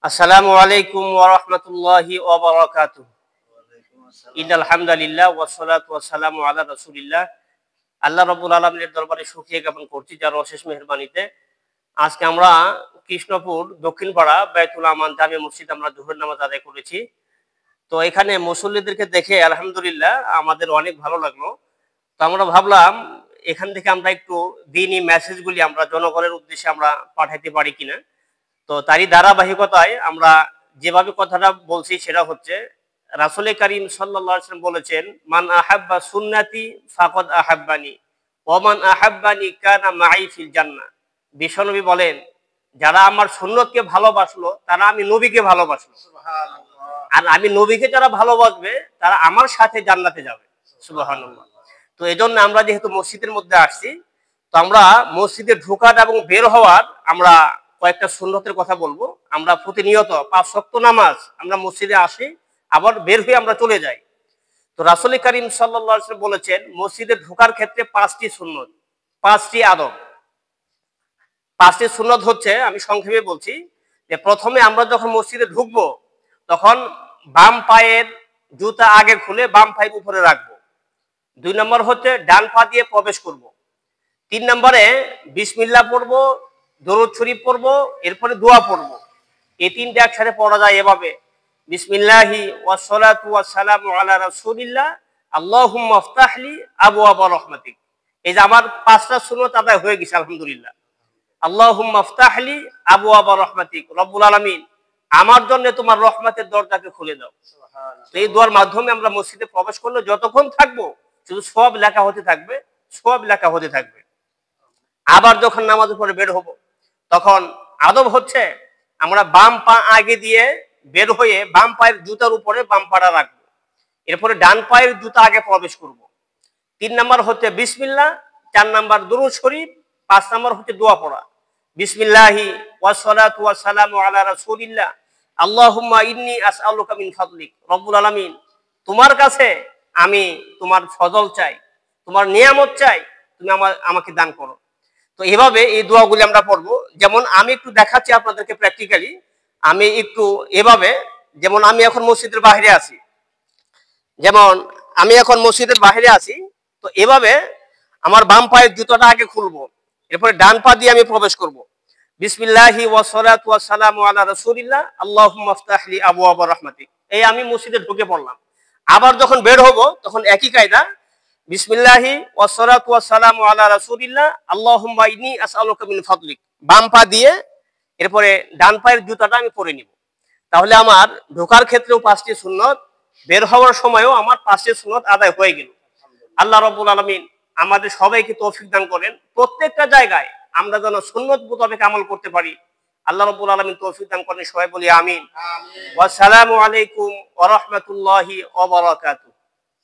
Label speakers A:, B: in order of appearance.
A: আসসালামু আলাইকুম ওয়া রাহমাতুল্লাহি ওয়া বারাকাতুহু। ইন্নাল হামদালিল্লাহ ওয়াসসালাতু ওয়াসসালামু আলা রাসূলিল্লাহ। আল্লাহ রাব্বুল আলামিনের দরবারে শুকরিয়া জ্ঞাপন করছি যার অশেষ মেহেরবানিতে আজকে আমরা কৃষ্ণপুর দক্ষিণপাড়া বায়তুল আমান জামে মসজিদ আমরা যোহর নামাজ আদায় করেছি। তো এখানে মুসল্লিদেরকে দেখে আলহামদুলিল্লাহ আমাদের অনেক ভালো লাগলো। তো আমরা ভাবলাম এখান থেকে আমরা একটু দ্বীনি মেসেজগুলি আমরা জনগণের উদ্দেশ্যে আমরা পাঠাইতে পারি কিনা। তো তারই ধারাবাহিকতায় আমরা যেভাবে কথাটা বলছি সেটা হচ্ছে রাসূল কারীম সাল্লাল্লাহু আলাইহি ওয়াসাল্লাম বলেছেন, মান আহাব্বা সুন্নতি ফাকাদ আহাব্বানি ওয়া মান আহাব্বানি কানা মাই ফিল জান্নাহ। বিশ্বনবী বলেন, যারা আমার সুন্নতকে ভালোবাসলো তারা আমি নবীকে ভালোবাসলো, আর আমি নবীকে যারা ভালোবাসবে তারা আমার সাথে জান্নাতে যাবে। সুবহানাল্লাহ। তো এজন্য আমরা যেহেতু মসজিদের মধ্যে আসছি, তো আমরা মসজিদে ঢোকার এবং বের হওয়ার আমরা কয়েকটা সুন্নতের কথা বলবো। আমরা প্রতিনিয়ত 5 ওয়াক্ত নামাজ আমরা মসজিদে আসি, আবার বের হয়ে আমরা চলে যাই। তো রাসূল কারীম সাল্লাল্লাহু আলাইহি ওয়াসাল্লাম বলেছেন, মসজিদে ঢোকার ক্ষেত্রে 5টি সুন্নত, 5টি আদব। 5টি সুন্নত হচ্ছে, আমি সংক্ষেপে বলছি, যে প্রথমে আমরা যখন মসজিদে ঢুকবো তখন বাম পায়ের জুতা আগে খুলে বাম পায়ের উপরে রাখবো। 2 নম্বর হচ্ছে ডান পা দিয়ে প্রবেশ করব। 3 নম্বরে বিসমিল্লাহ পড়বো, দরুদ শরীফ পড়বো, এরপরে দোয়া পড়বো। এই 3টা একসাথে পড়া যায় এভাবে, বিসমিল্লাহি ওয়াসসালাতু ওয়াসসালামু আলা রাসূলিল্লাহ আল্লাহুম্মা ইফতাহলি আবওয়াবা রাহমাতিক। এই যে আমার 5টা সুন্নাত আদায় হয়ে গেছে আলহামদুলিল্লাহ। আল্লাহুম্মা ইফতাহলি আবওয়াবা রাহমাতিক, রব্বুল আলামিন আমার জন্য তোমার রহমতের দরজাকে খুলে দাও। সুবহানাল্লাহ। এই দোয়ার মাধ্যমে আমরা মসজিদে প্রবেশ করলে যতক্ষণ থাকবো শুধু সওয়াব লেখা হতে থাকবে, সওয়াব লেখা হতে থাকবে। আবার যখন নামাজের পরে বের হব তখন আদব হচ্ছে আমরা বাম পা আগে দিয়ে বের হয়ে বাম পায়ের জুতার উপরে বাম পাটা রাখবো, এরপরে ডান পায়ের জুতা আগে প্রবেশ করব। 3 নম্বর হচ্ছে বিসমিল্লাহ, 4 নম্বর দরুদ শরীফ, 5 নম্বর হচ্ছে দোয়া পড়া। বিসমিল্লাহি ওয়াসসালাতু ওয়াসসালামু আলা রাসূলিল্লাহ আল্লাহুম্মা ইন্নী আসআলুকা মিন ফাদলিক, রব্বুল আলামিন তোমার কাছে আমি তোমার ফজল চাই, তোমার নিয়ামত চাই, তুমি আমাকে দান করো। তো এভাবে এই দোয়াগুলি আমরা পড়বো। যেমন আমি একটু দেখাচ্ছি আপনাদেরকে প্র্যাকটিক্যালি, আমি একটু এভাবে, যেমন আমি এখন মসজিদের বাইরে আছি, তো এভাবে আমার বাম পায়ের জুতাটা আগে খুলবো, এরপরে ডান পা দিয়ে আমি প্রবেশ করব। বিসমিল্লাহি ওয়াসসালাতু ওয়াসসালামু আলা রাসূলিল্লাহ আল্লাহুম্মা ইফতাহলি আবওয়াবা রাহমাতিক। এই আমি মসজিদে ঢুকে পড়লাম। আবার যখন বের হব তখন একই কায়দা, বিসমিল্লাহি ওয়াসসালাতু ওয়াসসালামু আলা রাসূলিল্লাহ আল্লাহুম্মা ইন্নী আসআলুকা মিন ফাদলিক, বাম পা দিয়ে এরপরে ডান পায়ের জুতাটা আমি পরে নিব। তাহলে আমার ঢোকার ক্ষেত্রেও 5টি সুন্নত, বের হওয়ার সময়ও আমার 5টি সুন্নত আদায় হয়ে গেল। আল্লাহ রাব্বুল আলামিন আমাদের সবাইকে তৌফিক দান করেন, প্রত্যেকটা জায়গায় আমরা যেন সুন্নত মোতাবেক আমল করতে পারি। আল্লাহ রাব্বুল আলামিন তৌফিক দান করেন, সবাই বলি আমিন। ওয়া আসসালামু আলাইকুম ওয়া রাহমাতুল্লাহি ওয়া বারাকাতুহু।